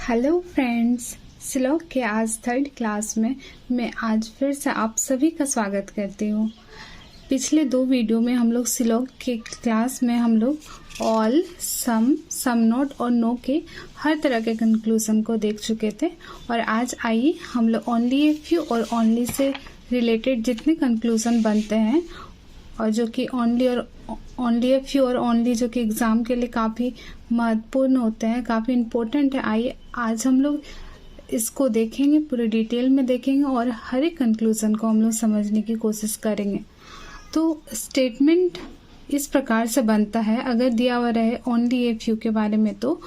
Hello friends, श्लोक के आज थर्ड क्लास में मैं आज फिर से आप सभी का स्वागत करती हूँ। पिछले दो वीडियो में हम लोग श्लोक के क्लास में हम लोग ऑल, सम नॉट और नो के हर तरह के कंक्लूजन को देख चुके थे और आज आइए हम लोग ओनली ए फ्यू और ओनली से रिलेटेड जितने कंक्लूजन बनते हैं और जो कि ओनली ए फ्यू और ओनली जो कि एग्ज़ाम के लिए काफ़ी महत्वपूर्ण होते हैं, काफ़ी इम्पोर्टेंट है। आइए आज हम लोग इसको देखेंगे, पूरे डिटेल में देखेंगे और हर एक कंक्लूज़न को हम लोग समझने की कोशिश करेंगे। तो स्टेटमेंट इस प्रकार से बनता है, अगर दिया हुआ रहे ओनली ए फ्यू के बारे में तो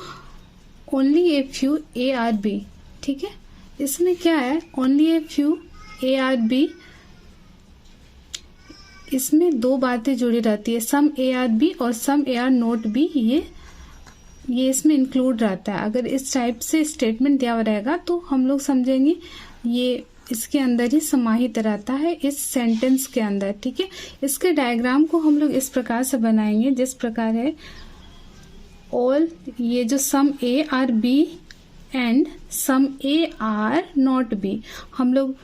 only a few A are B, ठीक है। इसमें क्या है, only a few A are B, इसमें दो बातें जुड़ी रहती है, सम ए आर बी और सम ए आर नोट बी, ये इसमें इंक्लूड रहता है। अगर इस टाइप से स्टेटमेंट दिया हुआ रहेगा तो हम लोग समझेंगे ये इसके अंदर ही समाहित रहता है, इस सेंटेंस के अंदर, ठीक है। इसके डायग्राम को हम लोग इस प्रकार से बनाएंगे जिस प्रकार है ऑल, ये जो some A are B and some A are not B, हम लोग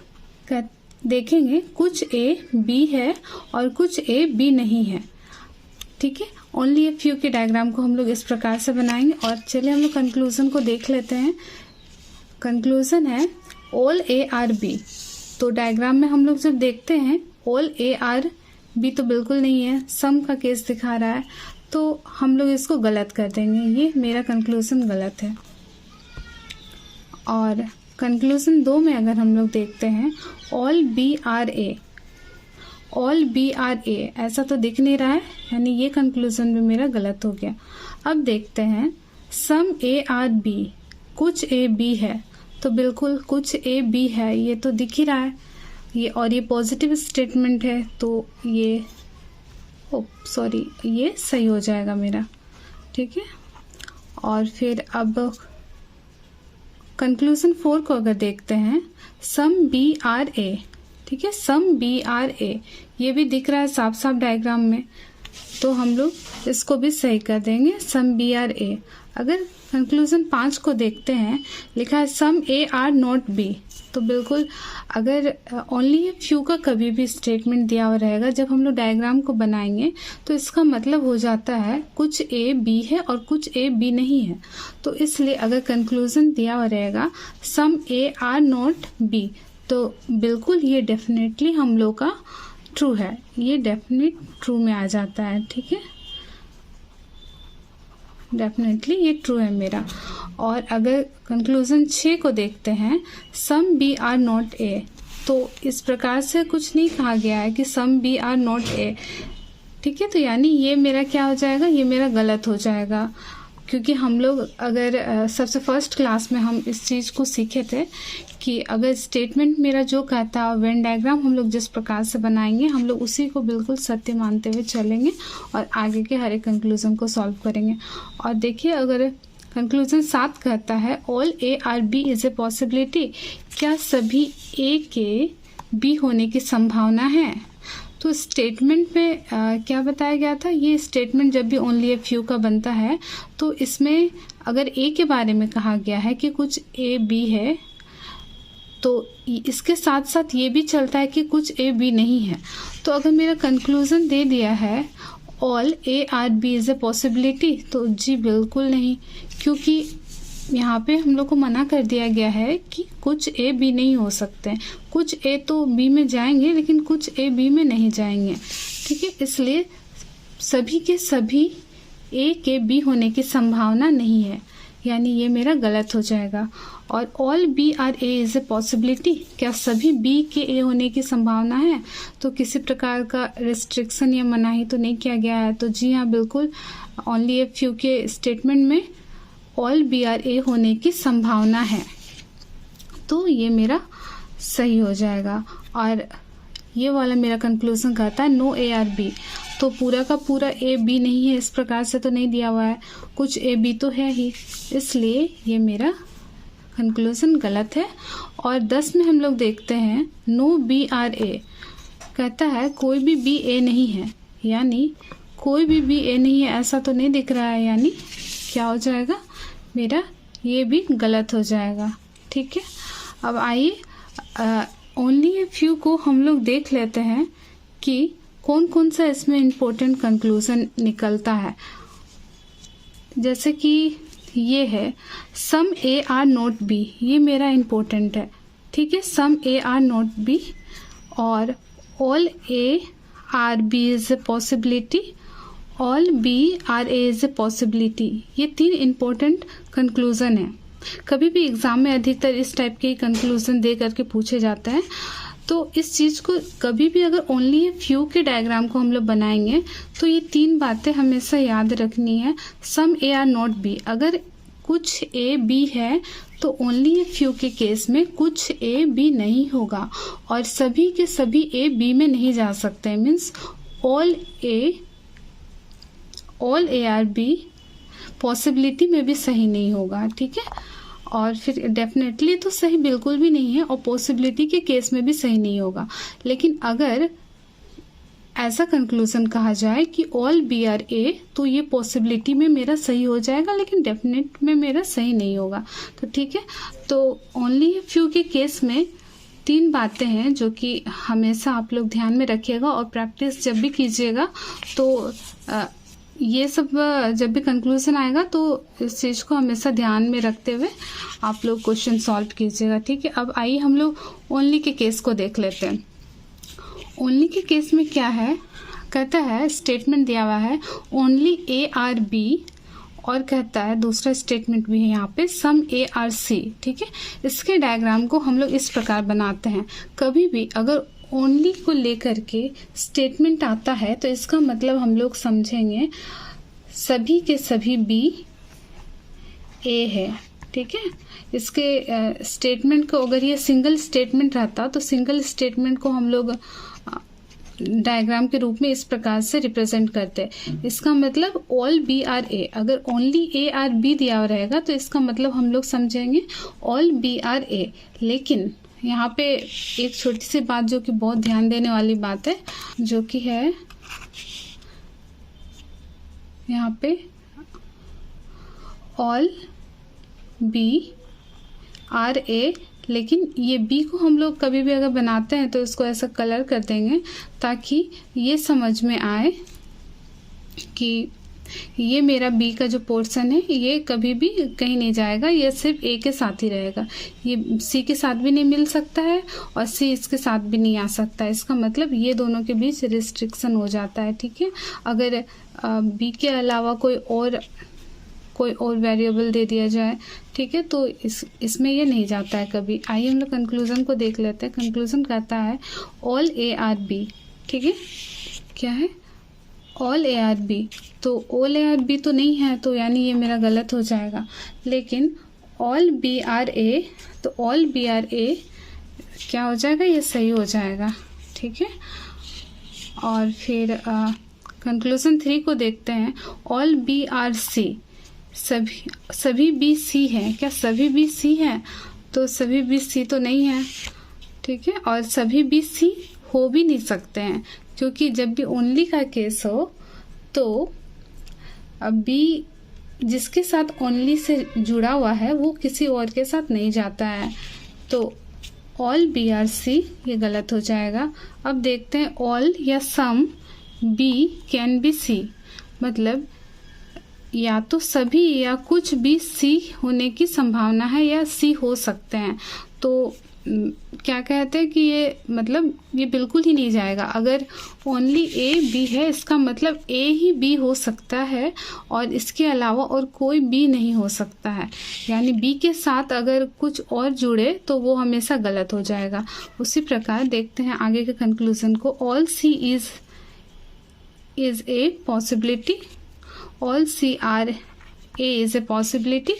देखेंगे कुछ ए बी है और कुछ ए बी नहीं है, ठीक है। ओनली ए फ्यू के डायग्राम को हम लोग इस प्रकार से बनाएंगे और चलिए हम लोग कंक्लूजन को देख लेते हैं। कंक्लूजन है ऑल ए आर बी, तो डायग्राम में हम लोग जब देखते हैं ऑल ए आर बी तो बिल्कुल नहीं है, सम का केस दिखा रहा है, तो हम लोग इसको गलत कर देंगे, ये मेरा कंक्लूजन गलत है। और कंक्लूजन 2 में अगर हम लोग देखते हैं all B are A, all B are A ऐसा तो दिख नहीं रहा है, यानी ये कंक्लूजन भी मेरा गलत हो गया। अब देखते हैं सम ए आर बी, कुछ ए बी है, तो बिल्कुल कुछ ए बी है, ये तो दिख ही रहा है ये, और ये पॉजिटिव स्टेटमेंट है तो ये ये सही हो जाएगा मेरा, ठीक है। और फिर अब कंक्लूजन 4 को अगर देखते हैं सम बी आर ए, ठीक है, सम बी आर ए, ये भी दिख रहा है साफ साफ डायग्राम में, तो हम लोग इसको भी सही कर देंगे, सम बी आर ए। अगर कंक्लूजन 5 को देखते हैं, लिखा है some A are not B, तो बिल्कुल अगर ओनली ए फ्यू का कभी भी स्टेटमेंट दिया हुआ रहेगा, जब हम लोग डायग्राम को बनाएंगे तो इसका मतलब हो जाता है कुछ ए बी है और कुछ ए बी नहीं है। तो इसलिए अगर कंक्लूजन दिया हुआ रहेगा सम ए आर नॉट बी, तो बिल्कुल ये डेफिनेटली हम लोग का ट्रू है, ये डेफिनेट ट्रू में आ जाता है, ठीक है, डेफिनेटली ये ट्रू है मेरा। और अगर कंक्लूजन 6 को देखते हैं some B are not A, तो इस प्रकार से कुछ नहीं कहा गया है कि some B are not A, ठीक है, तो यानी ये मेरा क्या हो जाएगा, ये मेरा गलत हो जाएगा, क्योंकि हम लोग अगर सबसे फर्स्ट क्लास में हम इस चीज़ को सीखे थे कि अगर स्टेटमेंट मेरा जो कहता है, वेन डायग्राम हम लोग जिस प्रकार से बनाएंगे हम लोग उसी को बिल्कुल सत्य मानते हुए चलेंगे और आगे के हर एक कंक्लूजन को सॉल्व करेंगे। और देखिए अगर कंक्लूजन 7 कहता है all A are B is a possibility, क्या सभी ए के बी होने की संभावना है, तो स्टेटमेंट में क्या बताया गया था, ये स्टेटमेंट जब भी ओनली ए फ्यू का बनता है तो इसमें अगर ए के बारे में कहा गया है कि कुछ ए बी है, तो इसके साथ साथ ये भी चलता है कि कुछ ए बी नहीं है। तो अगर मेरा कंक्लूजन दे दिया है all A are B is a possibility, तो जी बिल्कुल नहीं, क्योंकि यहाँ पे हम लोग को मना कर दिया गया है कि कुछ ए बी नहीं हो सकते हैं, कुछ ए तो बी में जाएंगे लेकिन कुछ ए बी में नहीं जाएंगे, ठीक है। इसलिए सभी के सभी ए के बी होने की संभावना नहीं है, यानी ये मेरा गलत हो जाएगा। और all B are A is a possibility, क्या सभी बी के ए होने की संभावना है, तो किसी प्रकार का रिस्ट्रिक्शन या मनाही तो नहीं किया गया है, तो जी हाँ बिल्कुल ओनली ए फ्यू के स्टेटमेंट में ऑल बी आर ए होने की संभावना है, तो ये मेरा सही हो जाएगा। और ये वाला मेरा कंक्लूजन कहता है नो ए आर बी, तो पूरा का पूरा ए बी नहीं है, इस प्रकार से तो नहीं दिया हुआ है, कुछ ए बी तो है ही, इसलिए ये मेरा कंक्लूजन गलत है। और 10 में हम लोग देखते हैं नो बी आर ए, कहता है कोई भी बी ए नहीं है, यानी कोई भी बी ए नहीं है ऐसा तो नहीं दिख रहा है, यानी क्या हो जाएगा मेरा ये भी गलत हो जाएगा। ठीक है, अब आइए ओनली ए फ्यू को हम लोग देख लेते हैं कि कौन कौन सा इसमें इम्पोर्टेंट कंक्लूजन निकलता है। जैसे कि ये है some A are not B, ये मेरा इम्पोर्टेंट है। ठीक है, some A are not B और all A are B is a possibility, all B are A is a possibility. ये 3 इम्पोर्टेंट कंक्लूजन है। कभी भी एग्जाम में अधिकतर इस टाइप के कंक्लूजन दे करके पूछे जाते हैं। तो इस चीज़ को कभी भी अगर ओनली ए फ्यू के डायग्राम को हम लोग बनाएंगे तो ये 3 बातें हमेशा याद रखनी है। Some A are not B, अगर कुछ ए बी है तो ओनली ए फ्यू के केस में कुछ ए बी नहीं होगा और सभी के सभी ए बी में नहीं जा सकते। Means all A are be possibility में भी सही नहीं होगा। ठीक है, और फिर डेफिनेटली तो सही बिल्कुल भी नहीं है और पॉसिबिलिटी के केस में भी सही नहीं होगा। लेकिन अगर ऐसा कंक्लूजन कहा जाए कि ऑल बी आर ए, तो ये पॉसिबिलिटी में मेरा सही हो जाएगा लेकिन डेफिनेट में मेरा सही नहीं होगा। तो ठीक है, तो ओनली ए फ्यू के केस में 3 बातें हैं जो कि हमेशा आप लोग ध्यान में रखिएगा और प्रैक्टिस जब भी कीजिएगा तो ये सब जब भी कंक्लूजन आएगा तो इस चीज़ को हमेशा ध्यान में रखते हुए आप लोग क्वेश्चन सॉल्व कीजिएगा। ठीक है, अब आइए हम लोग ओनली के केस को देख लेते हैं। ओनली के केस में क्या है, कहता है स्टेटमेंट दिया हुआ है ओनली ए आर बी और कहता है दूसरा स्टेटमेंट भी है यहाँ पे सम ए आर सी। ठीक है, इसके डायग्राम को हम लोग इस प्रकार बनाते हैं। कभी भी अगर ओनली को लेकर के स्टेटमेंट आता है तो इसका मतलब हम लोग समझेंगे सभी के सभी बी ए है। ठीक है, इसके स्टेटमेंट को अगर ये सिंगल स्टेटमेंट रहता तो सिंगल स्टेटमेंट को हम लोग डायग्राम के रूप में इस प्रकार से रिप्रेजेंट करते। इसका मतलब ऑल बी आर ए, अगर ओनली ए आर बी दिया रहेगा तो इसका मतलब हम लोग समझेंगे ऑल बी आर ए। लेकिन यहाँ पे एक छोटी सी बात जो कि बहुत ध्यान देने वाली बात है, जो कि है यहाँ पे ऑल बी आर ए, लेकिन ये बी को हम लोग कभी भी अगर बनाते हैं तो इसको ऐसा कलर कर देंगे ताकि ये समझ में आए कि ये मेरा बी का जो पोर्शन है ये कभी भी कहीं नहीं जाएगा, ये सिर्फ ए के साथ ही रहेगा। ये सी के साथ भी नहीं मिल सकता है और सी इसके साथ भी नहीं आ सकता है। इसका मतलब ये दोनों के बीच रिस्ट्रिक्शन हो जाता है। ठीक है, अगर बी के अलावा कोई और वेरिएबल दे दिया जाए, ठीक है, तो इसमें ये नहीं जाता है कभी। आइए हम लोग कंक्लूजन को देख लेते हैं। कंक्लूजन कहता है ऑल ए आर बी। ठीक है, क्या है ऑल ए आर बी, तो ऑल ए आर बी तो नहीं है तो यानी ये मेरा गलत हो जाएगा। लेकिन ऑल बी आर ए, तो ऑल बी आर ए क्या हो जाएगा, ये सही हो जाएगा। ठीक है, और फिर कंक्लूजन 3 को देखते हैं ऑल बी आर सी, सभी बी सी है। क्या सभी बी सी है, तो सभी बी सी तो नहीं है। ठीक है, और सभी बी सी हो भी नहीं सकते हैं क्योंकि जब भी ओनली का केस हो तो अब बी जिसके साथ ओनली से जुड़ा हुआ है वो किसी और के साथ नहीं जाता है, तो ऑल बी आर सी ये गलत हो जाएगा। अब देखते हैं ऑल या some B can be C, मतलब या तो सभी या कुछ भी सी होने की संभावना है या सी हो सकते हैं। तो क्या कहते हैं कि ये मतलब ये बिल्कुल ही नहीं जाएगा। अगर ओनली ए बी है इसका मतलब ए ही बी हो सकता है और इसके अलावा और कोई बी नहीं हो सकता है। यानी बी के साथ अगर कुछ और जुड़े तो वो हमेशा गलत हो जाएगा। उसी प्रकार देखते हैं आगे के कंक्लूजन को। All C is a possibility, all C are A is a possibility.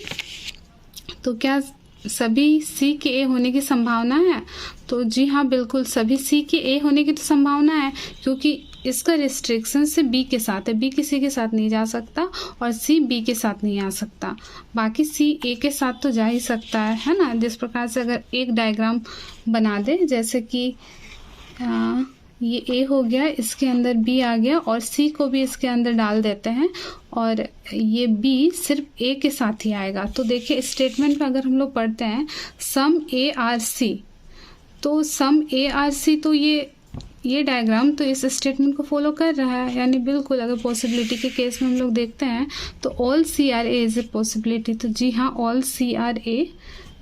तो क्या सभी सी के ए होने की संभावना है? तो जी हाँ, बिल्कुल सभी सी के ए होने की तो संभावना है क्योंकि इसका रिस्ट्रिक्शन से बी के साथ है। बी किसी के साथ नहीं जा सकता और सी बी के साथ नहीं आ सकता। बाकी सी ए के साथ तो जा ही सकता है ना। जिस प्रकार से अगर एक डायग्राम बना दे, जैसे कि ये ए हो गया, इसके अंदर बी आ गया और सी को भी इसके अंदर डाल देते हैं और ये बी सिर्फ ए के साथ ही आएगा। तो देखिए स्टेटमेंट में अगर हम लोग पढ़ते हैं सम ए आर सी, तो सम ए आर सी, तो ये डायग्राम तो इस स्टेटमेंट को फॉलो कर रहा है, यानी बिल्कुल अगर पॉसिबिलिटी के केस में हम लोग देखते हैं तो all C are A is a possibility. तो जी हाँ, all C are A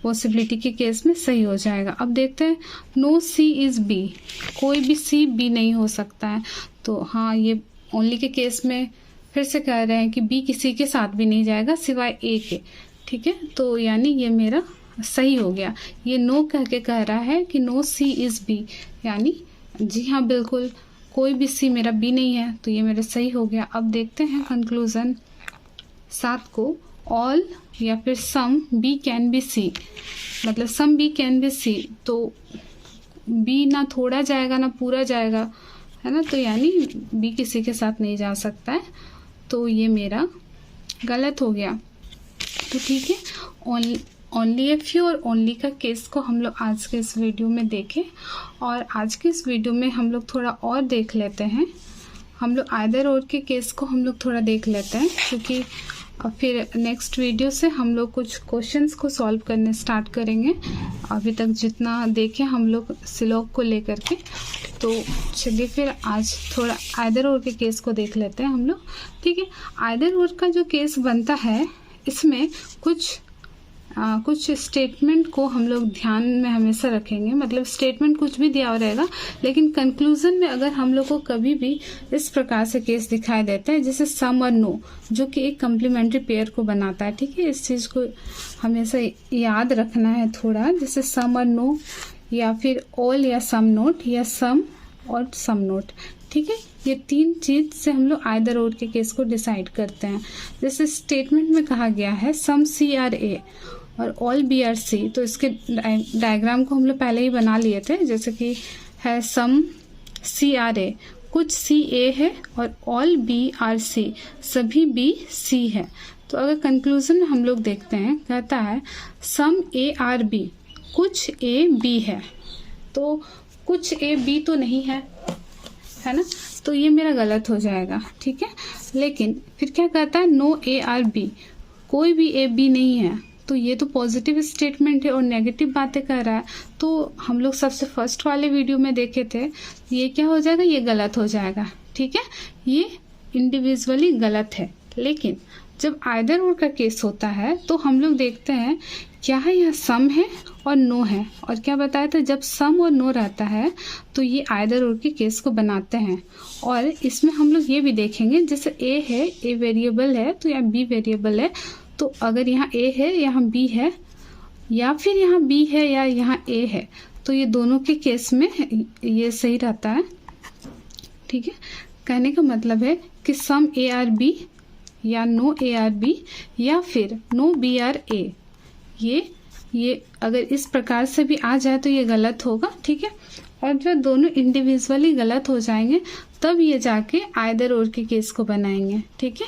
possibility के केस में सही हो जाएगा। अब देखते हैं नो सी इज बी, कोई भी सी बी नहीं हो सकता है। तो हाँ, ये ओनली के केस में फिर से कह रहे हैं कि बी किसी के साथ भी नहीं जाएगा सिवाय ए के, ठीक है। तो यानी ये मेरा सही हो गया। ये नो कह के कह रहा है कि नो सी इज बी, यानी जी हाँ बिल्कुल कोई भी सी मेरा बी नहीं है, तो ये मेरा सही हो गया। अब देखते हैं कंक्लूजन 7 को, ऑल या फिर some B can be C, मतलब some B can be C, तो बी ना थोड़ा जाएगा ना पूरा जाएगा, है ना, तो यानी बी किसी के साथ नहीं जा सकता है, तो ये मेरा गलत हो गया। तो ठीक है, ओनली ए फ्यू और ओनली का केस को हम लोग आज के इस वीडियो में देखें, और आज के इस वीडियो में हम लोग थोड़ा और देख लेते हैं, हम लोग आइदर और के केस को हम लोग थोड़ा देख लेते हैं, क्योंकि फिर नेक्स्ट वीडियो से हम लोग कुछ क्वेश्चंस को सॉल्व करने स्टार्ट करेंगे। अभी तक जितना देखें हम लोग सिलॉग को लेकर के, तो चलिए फिर आज थोड़ा आइदर और के केस को देख लेते हैं हम लोग, ठीक है। आइदर और का जो केस बनता है इसमें कुछ स्टेटमेंट को हम लोग ध्यान में हमेशा रखेंगे, मतलब स्टेटमेंट कुछ भी दिया हुआ रहेगा, लेकिन कंक्लूजन में अगर हम लोग को कभी भी इस प्रकार से केस दिखाई देता है जैसे सम और नो, जो कि एक कम्प्लीमेंट्री पेयर को बनाता है, ठीक है। इस चीज़ को हमेशा याद रखना है थोड़ा, जैसे सम और नो, या फिर ऑल या सम नोट, या सम और सम नोट, ठीक है। ये 3 चीज से हम लोग आइदर और के केस को डिसाइड करते हैं। जैसे स्टेटमेंट में कहा गया है सम सी आर ए और ऑल बी आर सी, तो इसके डायग्राम को हम लोग पहले ही बना लिए थे, जैसे कि है सम सी आर ए, कुछ सी ए है, और ऑल बी आर सी, सभी बी सी है। तो अगर कंक्लूजन में हम लोग देखते हैं, कहता है सम ए आर बी, कुछ ए बी है, तो कुछ ए बी तो नहीं है ना, तो ये मेरा गलत हो जाएगा, ठीक है। लेकिन फिर क्या कहता है नो ए आर बी, कोई भी ए बी नहीं है, तो ये तो पॉजिटिव स्टेटमेंट है और नेगेटिव बातें कर रहा है। तो हम लोग सबसे फर्स्ट वाले वीडियो में देखे थे, ये क्या हो जाएगा, ये गलत हो जाएगा, ठीक है। ये इंडिविजुअली गलत है। लेकिन जब आइदर और का केस होता है तो हम लोग देखते हैं क्या है, यह सम है और नो है, और क्या बताया था जब सम और नो रहता है तो ये आइदर और के केस को बनाते हैं। और इसमें हम लोग ये भी देखेंगे, जैसे ए है, ए वेरिएबल है तो यहाँ बी वेरिएबल है, तो अगर यहाँ ए है यहाँ बी है, या फिर यहाँ बी है या यहाँ ए है, तो ये दोनों के केस में ये सही रहता है, ठीक है। कहने का मतलब है कि सम ए आर बी या नो ए आर बी या फिर नो बी आर ए, ये अगर इस प्रकार से भी आ जाए तो ये गलत होगा, ठीक है। और जब दोनों इंडिविजुअली गलत हो जाएंगे तब ये जाके आइदर और के केस को बनाएंगे, ठीक है।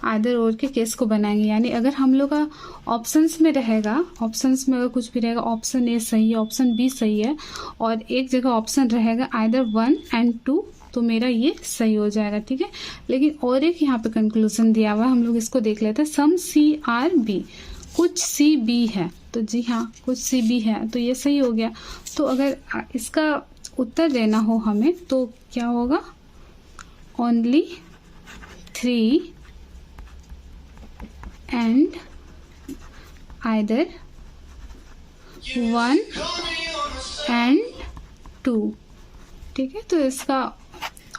आइदर और के केस को बनाएंगे, यानी अगर हम लोग का ऑप्शंस में रहेगा, ऑप्शंस में अगर कुछ भी रहेगा, ऑप्शन ए सही है, ऑप्शन बी सही है, और एक जगह ऑप्शन रहेगा आइदर 1 और 2, तो मेरा ये सही हो जाएगा, ठीक है। लेकिन और एक यहाँ पे कंक्लूजन दिया हुआ है, हम लोग इसको देख लेते हैं। सम सी आर बी, कुछ सी बी है, तो जी हाँ कुछ सी बी है, तो ये सही हो गया। तो अगर इसका उत्तर देना हो हमें तो क्या होगा, ओनली 3 एंड आइदर 1 एंड 2, ठीक है। तो इसका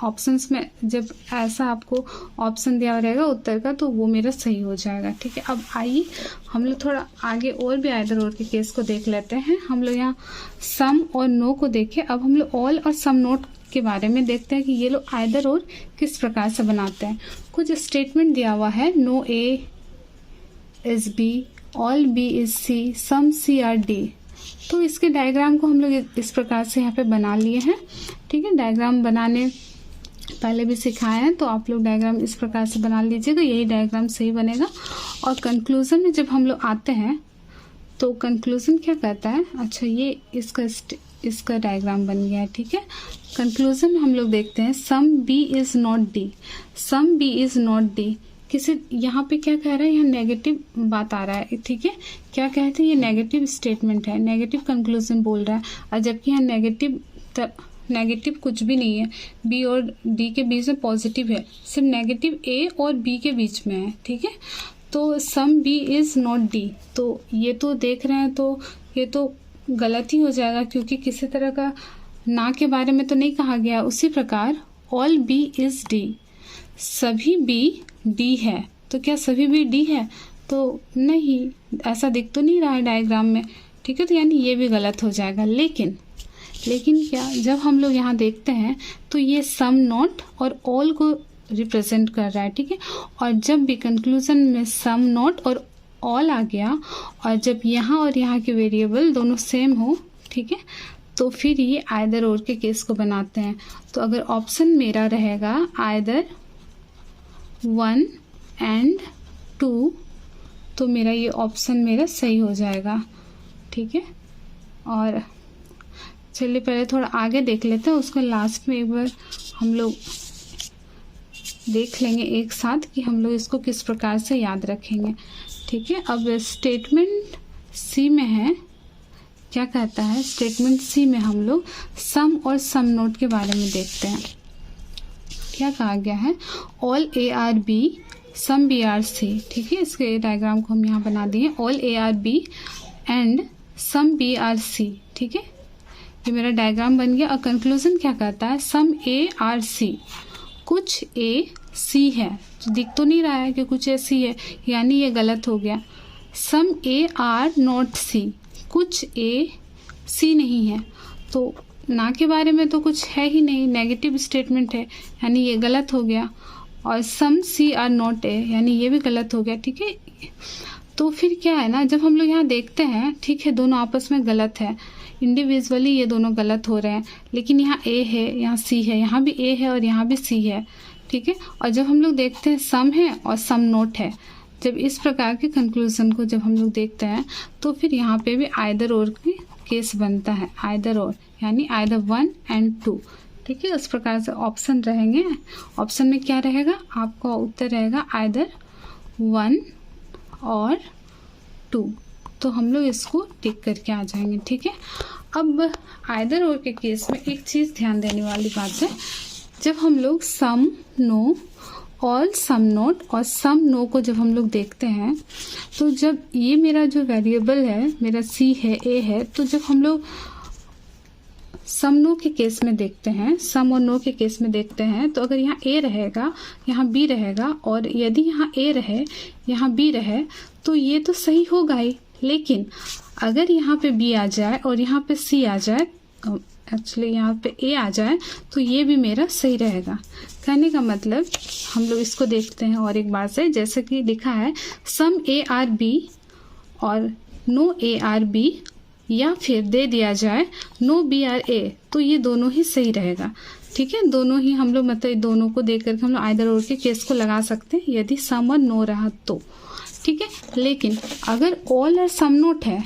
ऑप्शंस में जब ऐसा आपको ऑप्शन दिया रहेगा उत्तर का, तो वो मेरा सही हो जाएगा, ठीक है। अब आइए हम लोग थोड़ा आगे और भी आइदर और के केस को देख लेते हैं। हम लोग यहाँ सम और नो को देखे, अब हम लोग ऑल और सम नोट के बारे में देखते हैं कि ये लोग आइदर और किस प्रकार से बनाते हैं। कुछ स्टेटमेंट दिया हुआ है, no A is B, all B is C, some C are D, तो इसके डायग्राम को हम लोग इस प्रकार से यहाँ पे बना लिए हैं, ठीक है। डायग्राम बनाने पहले भी सिखाए हैं, तो आप लोग डायग्राम इस प्रकार से बना लीजिएगा, यही डायग्राम सही बनेगा। और कंक्लूजन में जब हम लोग आते हैं तो कंक्लूजन क्या कहता है, अच्छा ये इसका डायग्राम बन गया है, ठीक है। कंक्लूजन में हम लोग देखते हैं some B is not D, some B is not D किसी यहाँ पे क्या कह रहा है, यहाँ नेगेटिव बात आ रहा है, ठीक है, क्या कहते हैं, ये नेगेटिव स्टेटमेंट है, नेगेटिव कंक्लूजन बोल रहा है, और जबकि यहाँ नेगेटिव कुछ भी नहीं है, बी और डी के बीच में पॉजिटिव है, सिर्फ नेगेटिव ए और बी के बीच में है, ठीक है। तो some B is not D, तो ये तो देख रहे हैं तो ये तो गलत ही हो जाएगा, क्योंकि किसी तरह का ना के बारे में तो नहीं कहा गया। उसी प्रकार ऑल बी इज डी, सभी बी डी है, तो क्या सभी बी डी है, तो नहीं, ऐसा दिख तो नहीं रहा है डायग्राम में, ठीक है, तो यानी ये भी गलत हो जाएगा। लेकिन क्या, जब हम लोग यहाँ देखते हैं तो ये सम नॉट और ऑल को रिप्रेजेंट कर रहा है, ठीक है, और जब भी कंक्लूजन में सम नॉट और ऑल आ गया, और जब यहाँ और यहाँ के वेरिएबल दोनों सेम हो, ठीक है, तो फिर ये आइदर और के केस को बनाते हैं। तो अगर ऑप्शन मेरा रहेगा आइदर 1 and 2, तो मेरा ये ऑप्शन मेरा सही हो जाएगा, ठीक है। और चलिए पहले थोड़ा आगे देख लेते हैं, उसको लास्ट में एक बार हम लोग देख लेंगे एक साथ कि हम लोग इसको किस प्रकार से याद रखेंगे, ठीक है। अब स्टेटमेंट सी में है, क्या कहता है, स्टेटमेंट सी में हम लोग सम और सम नोट के बारे में देखते हैं। क्या कहा गया है, all A are B some B are C, ठीक है, इसके डायग्राम को हम यहाँ बना दिए, all A are B and some B are C, ठीक है, ये मेरा डायग्राम बन गया। और कंक्लूजन क्या कहता है, सम ए आर सी, कुछ ए सी है, तो दिख तो नहीं रहा है कि कुछ ए सी है, यानी ये गलत हो गया। सम ए आर नॉट सी, कुछ ए सी नहीं है, तो ना के बारे में तो कुछ है ही नहीं, नेगेटिव स्टेटमेंट है, यानी ये गलत हो गया। और सम सी आर नॉट ए, यानी ये भी गलत हो गया, ठीक है। तो फिर क्या है ना, जब हम लोग यहाँ देखते हैं, ठीक है, दोनों आपस में गलत है, इंडिविजुअली ये दोनों गलत हो रहे हैं, लेकिन यहाँ ए है, यहाँ सी है, यहाँ भी ए है और यहाँ भी सी है, ठीक है। और जब हम लोग देखते हैं सम है और सम नोट है, जब इस प्रकार के कंक्लूजन को जब हम लोग देखते हैं, तो फिर यहाँ पे भी आइदर और की केस बनता है, आइदर और, यानी आइदर 1 and 2, ठीक है। उस प्रकार से ऑप्शन रहेंगे, ऑप्शन में क्या रहेगा, आपका उत्तर रहेगा आइदर 1 और 2, तो हम लोग इसको टिक करके आ जाएंगे, ठीक है। अब आइदर और के केस में एक चीज़ ध्यान देने वाली बात है, जब हम लोग सम नो, ऑल सम नोट और सम नो को जब हम लोग देखते हैं, तो जब ये मेरा जो वेरिएबल है, मेरा सी है, ए है, तो जब हम लोग सम नो के केस में देखते हैं, सम और नो के केस में देखते हैं, तो अगर यहाँ ए रहेगा, यहाँ बी रहेगा, और यदि यहाँ ए रहे, यहाँ बी रहे, तो ये तो सही होगा ही। लेकिन अगर यहाँ पे बी आ जाए और यहाँ पे सी आ जाए, एक्चुअली यहाँ पे ए आ जाए, तो ये भी मेरा सही रहेगा। कहने का मतलब हम लोग इसको देखते हैं और एक बार से, जैसे कि लिखा है सम ए आर बी और नो ए आर बी, या फिर दे दिया जाए नो बी आर ए, तो ये दोनों ही सही रहेगा, ठीक है। दोनों ही हम लोग मतलब दोनों को देख करके हम लोग आइदर और के केस को लगा सकते हैं, यदि सम और नो रहा तो, ठीक है। लेकिन अगर ऑल और सम नोट है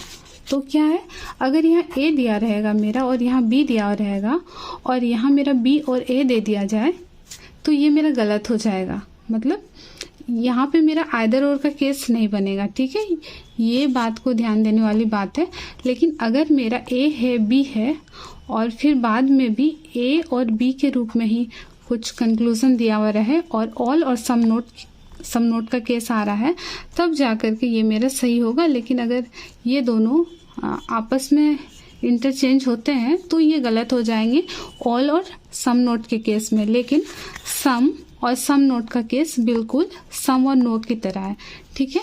तो क्या है, अगर यहाँ ए दिया रहेगा मेरा और यहाँ बी दिया रहेगा, और यहाँ मेरा बी और ए दे दिया जाए, तो ये मेरा गलत हो जाएगा, मतलब यहाँ पे मेरा आइदर और का केस नहीं बनेगा, ठीक है। ये बात को ध्यान देने वाली बात है। लेकिन अगर मेरा ए है, बी है, और फिर बाद में भी ए और बी के रूप में ही कुछ कंक्लूजन दिया हुआ रहे, और ऑल और सम नोट का केस आ रहा है, तब जाकर के ये मेरा सही होगा। लेकिन अगर ये दोनों आपस में इंटरचेंज होते हैं, तो ये गलत हो जाएंगे ऑल और सम नोट के केस में। लेकिन सम और सम नोट का केस बिल्कुल सम और नो की तरह है, ठीक है।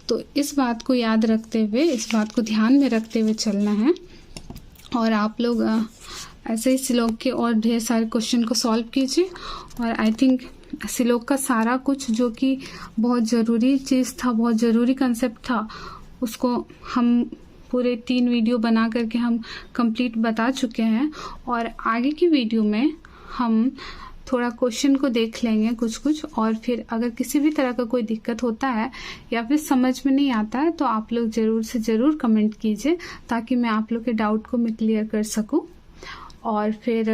तो इस बात को याद रखते हुए, इस बात को ध्यान में रखते हुए चलना है। और आप लोग ऐसे ही सिलोक के और ढेर सारे क्वेश्चन को सॉल्व कीजिए। और आई थिंक सिलोक का सारा कुछ जो कि बहुत ज़रूरी चीज़ था, बहुत ज़रूरी कंसेप्ट था, उसको हम पूरे 3 वीडियो बना करके हम कंप्लीट बता चुके हैं। और आगे की वीडियो में हम थोड़ा क्वेश्चन को देख लेंगे कुछ, और फिर अगर किसी भी तरह का कोई दिक्कत होता है या फिर समझ में नहीं आता है, तो आप लोग ज़रूर से ज़रूर कमेंट कीजिए, ताकि मैं आप लोग के डाउट को मैं क्लियर कर सकूं। और फिर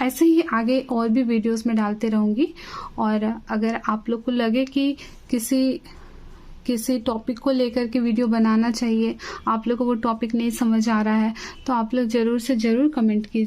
ऐसे ही आगे और भी वीडियोस में डालते रहूँगी। और अगर आप लोग को लगे कि किसी टॉपिक को लेकर के वीडियो बनाना चाहिए, आप लोग को वो टॉपिक नहीं समझ आ रहा है, तो आप लोग ज़रूर से ज़रूर कमेंट कीजिए।